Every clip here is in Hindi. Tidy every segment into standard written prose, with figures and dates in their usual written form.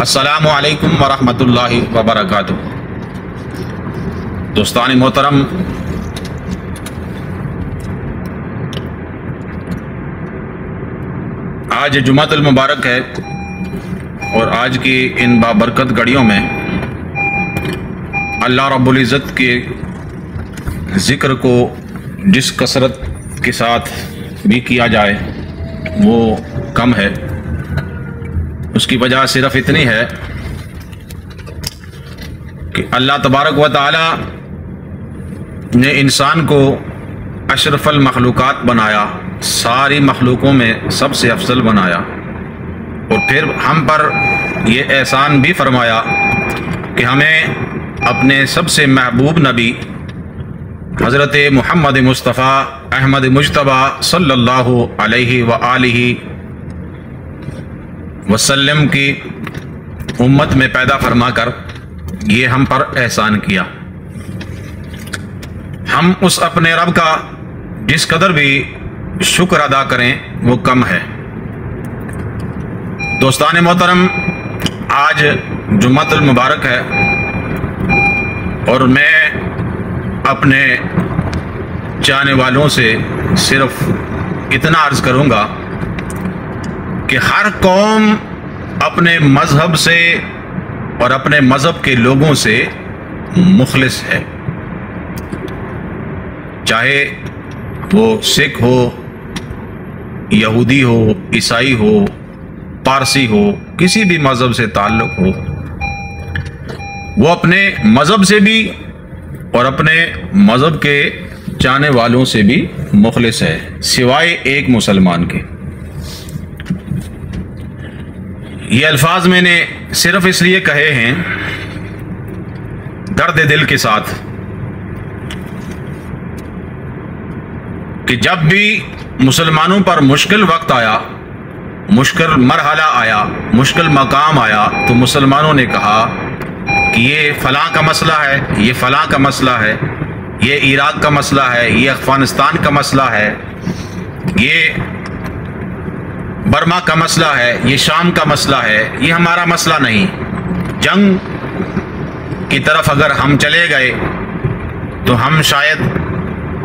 अस्सलामु अलैकुम वरहमतुल्लाहि वबरकातुहू। दोस्तानी मोहतरम, आज जुमातुल मुबारक है और आज की इन बाबरकत घड़ियों में अल्लाह रब्बुल इज़्ज़त के ज़िक्र को जिस कसरत के साथ भी किया जाए वो कम है। उसकी वजह सिर्फ इतनी है कि अल्लाह तबारक व तआला ने इंसान को अशरफुल मखलूक़ात बनाया, सारी मखलूक़ों में सबसे अफजल बनाया और फिर हम पर यह एहसान भी फरमाया कि हमें अपने सबसे महबूब नबी हज़रत मुहम्मद मुस्तफ़ा अहमद मुज्तबा सल्लल्लाहु अलैहि व आलिहि वसल्लम की उम्मत में पैदा फरमा कर ये हम पर एहसान किया। हम उस अपने रब का जिस कदर भी शुक्र अदा करें वो कम है। दोस्तान मोहतरम, आज जुम्मतुल मुबारक है और मैं अपने चाहने वालों से सिर्फ इतना अर्ज करूंगा कि हर कौम अपने मजहब से और अपने मजहब के लोगों से मुखलिस है, चाहे वो सिख हो, यहूदी हो, ईसाई हो, पारसी हो, किसी भी मजहब से ताल्लुक हो, वो अपने मजहब से भी और अपने मजहब के चाहने वालों से भी मुखलिस है, सिवाय एक मुसलमान के। ये अल्फाज मैंने सिर्फ इसलिए कहे हैं दर्द दिल के साथ कि जब भी मुसलमानों पर मुश्किल वक्त आया, मुश्किल मरहला आया, मुश्किल मकाम आया, तो मुसलमानों ने कहा कि ये फलां का मसला है, ये फलां का मसला है, ये इराक का मसला है, ये अफगानिस्तान का मसला है, ये बर्मा का मसला है, ये शाम का मसला है, ये हमारा मसला नहीं। जंग की तरफ अगर हम चले गए तो हम शायद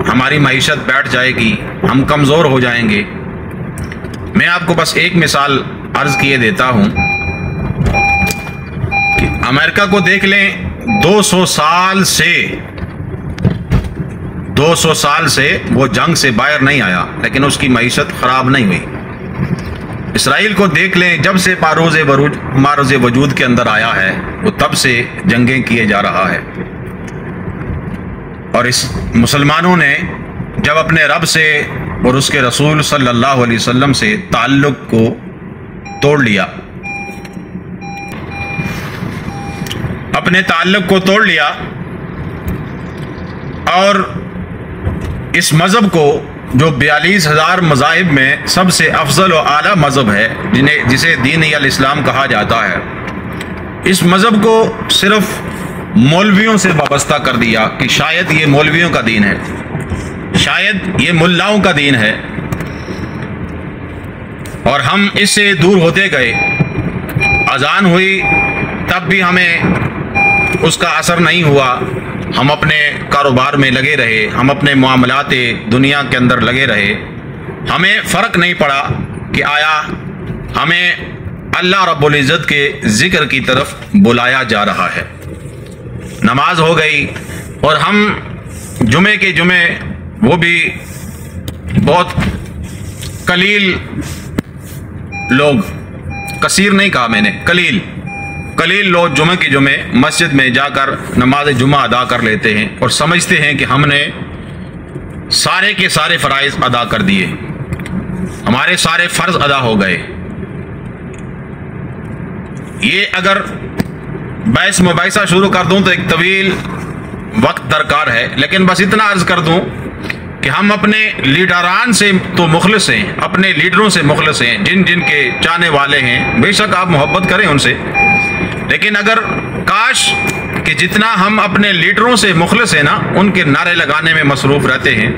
हमारी मईशत बैठ जाएगी, हम कमज़ोर हो जाएंगे। मैं आपको बस एक मिसाल अर्ज किए देता हूं कि अमेरिका को देख लें, 200 साल से वो जंग से बाहर नहीं आया, लेकिन उसकी मईशत खराब नहीं हुई। इसराइल को देख लें, जब से मारूज़ वजूद के अंदर आया है वो तब से जंगें किए जा रहा है। और इस मुसलमानों ने जब अपने रब से और उसके रसूल सल्लल्लाहु अलैहि वसल्लम से ताल्लुक को तोड़ लिया, अपने ताल्लुक को तोड़ लिया और इस मज़हब को जो 42,000 मज़ाहिब में सबसे अफजल और आला मज़हब है, जिसे दीन अल इस्लाम कहा जाता है, इस मज़हब को सिर्फ मौलवियों से वाबस्ता कर दिया कि शायद ये मौलवियों का दीन है, शायद ये मुल्लाओं का दीन है, और हम इससे दूर होते गए। अजान हुई तब भी हमें उसका असर नहीं हुआ, हम अपने कारोबार में लगे रहे, हम अपने मामलाते दुनिया के अंदर लगे रहे, हमें फ़र्क नहीं पड़ा कि आया हमें अल्लाह रब्बुल इज़्ज़त के ज़िक्र की तरफ बुलाया जा रहा है। नमाज हो गई और हम जुमे के जुमे, वो भी बहुत कलील लोग, कसीर नहीं कहा मैंने, कलील लोग जुमे के जुमे मस्जिद में जाकर नमाज जुमा अदा कर लेते हैं और समझते हैं कि हमने सारे के सारे फ़राइज़ अदा कर दिए, हमारे सारे फ़र्ज अदा हो गए। ये अगर बहस मुबाहिसा शुरू कर दूं तो एक तवील वक्त दरकार है, लेकिन बस इतना अर्ज कर दूं कि हम अपने लीडरान से तो मुखलिस हैं, अपने लीडरों से मुखलिस हैं, जिन जिन के चाहने वाले हैं। बेशक आप मोहब्बत करें उनसे, लेकिन अगर काश कि जितना हम अपने लीडरों से मुखलिस हैं ना, उनके नारे लगाने में मसरूफ़ रहते हैं,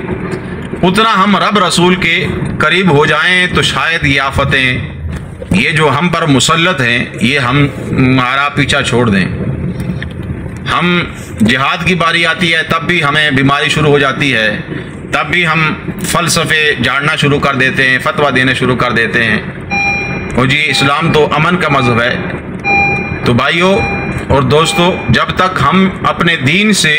उतना हम रब रसूल के करीब हो जाएं तो शायद ये आफतें ये जो हम पर मुसल्लत हैं ये हम हमारा पीछा छोड़ दें। हम जिहाद की बारी आती है तब भी हमें बीमारी शुरू हो जाती है, तब भी हम फ़लसफ़े झाड़ना शुरू कर देते हैं, फतवा देने शुरू कर देते हैं। और जी इस्लाम तो अमन का मज़हब है। तो भाइयों और दोस्तों, जब तक हम अपने दीन से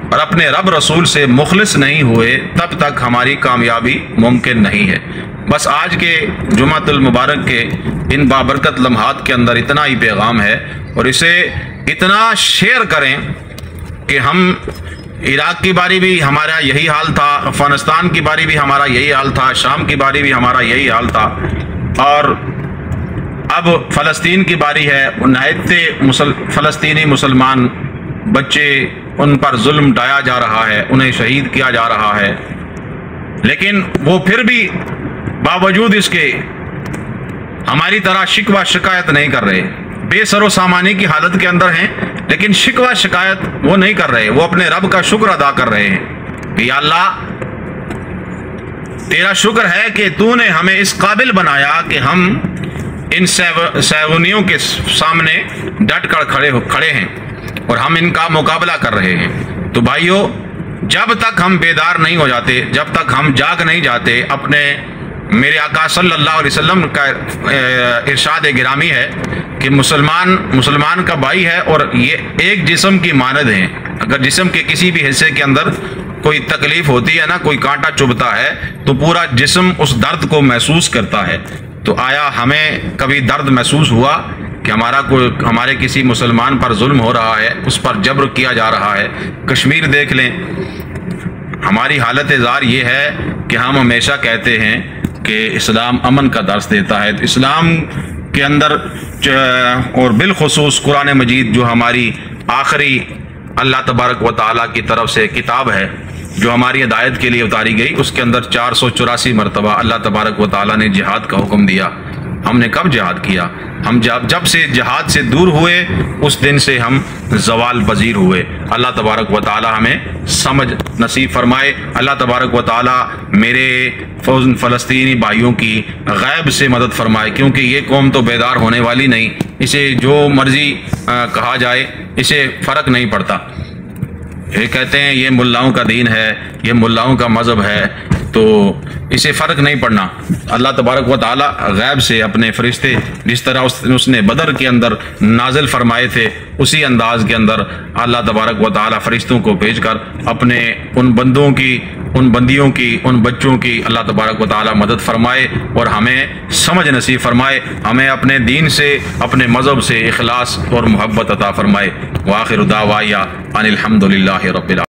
और अपने रब रसूल से मुखलिस नहीं हुए तब तक हमारी कामयाबी मुमकिन नहीं है। बस आज के जुमातुल मुबारक के इन बाबरकत लम्हात के अंदर इतना ही पैगाम है, और इसे इतना शेयर करें कि हम इराक़ की बारी भी हमारा यही हाल था, अफ़गानिस्तान की बारी भी हमारा यही हाल था, शाम की बारी भी हमारा यही हाल था, और अब फ़लस्तीन की बारी है। नहायते फ़लस्तीनी मुसलमान बच्चे, उन पर जुल्म ढाया जा रहा है, उन्हें शहीद किया जा रहा है, लेकिन वो फिर भी बावजूद इसके हमारी तरह शिकवा शिकायत नहीं कर रहे। बेसरो सामानी की हालत के अंदर हैं, लेकिन शिकवा शिकायत वो नहीं कर रहे। वो अपने रब का शुक्र अदा कर रहे हैं कि या अल्लाह, तेरा शुक्र है कि तूने हमें इस काबिल बनाया कि हम इन सैगुनियों के सामने डट कर खड़े हैं और हम इनका मुकाबला कर रहे हैं। तो भाइयों, जब तक हम बेदार नहीं हो जाते, जब तक हम जाग नहीं जाते, अपने मेरे आका सल्लल्लाहु अलैहि वसल्लम का इरशाद गिरामी है कि मुसलमान का भाई है और ये एक जिस्म की मानद है। अगर जिस्म के किसी भी हिस्से के अंदर कोई तकलीफ होती है ना, कोई कांटा चुभता है, तो पूरा जिस्म उस दर्द को महसूस करता है। तो आया हमें कभी दर्द महसूस हुआ कि हमारे किसी मुसलमान पर जुल्म हो रहा है, उस पर जबर किया जा रहा है? कश्मीर देख लें, हमारी हालत ज़ार ये है कि हम हमेशा कहते हैं कि इस्लाम अमन का दर्स देता है। तो इस्लाम के अंदर और बिलखुसूस कुरान मजीद जो हमारी आखिरी अल्लाह तबारक व तआला की तरफ से किताब है, जो हमारी हिदायत के लिए उतारी गई, उसके अंदर 484 मरतबा अल्लाह तबारक व तआला ने जिहाद का हुक्म दिया। हमने कब जिहाद किया? हम जब से जिहाद से दूर हुए उस दिन से हम ज़वाल पजीर हुए। अल्लाह तबारक व तआला हमें समझ नसीब फरमाए। अल्लाह तबारक व तआला मेरे फ़लस्तीनी भाइयों की गैब से मदद फरमाए, क्योंकि ये कौम तो बेदार होने वाली नहीं। इसे जो मर्जी कहा जाए, इसे फ़र्क नहीं पड़ता। ये कहते हैं ये मुल्लाओं का दीन है, ये मुल्लाओं का मज़हब है, तो इसे फ़र्क नहीं पड़ना। अल्लाह तबारक व तआला गैब से अपने फरिश्ते जिस तरह उसने बदर के अंदर नाजिल फरमाए थे, उसी अंदाज के अंदर अल्लाह तबारक व तआला फरिश्तों को भेजकर अपने उन बंदों की, उन बंदियों की, उन बच्चों की अल्लाह तबारक व तआला मदद फरमाए और हमें समझ नसीब फरमाए। हमें अपने दीन से, अपने मज़हब से इखलास और मोहब्बत अता फरमाए। व आखिर दावाया अनिल हम्दुलिल्लाहि रब्बिल आलमीन।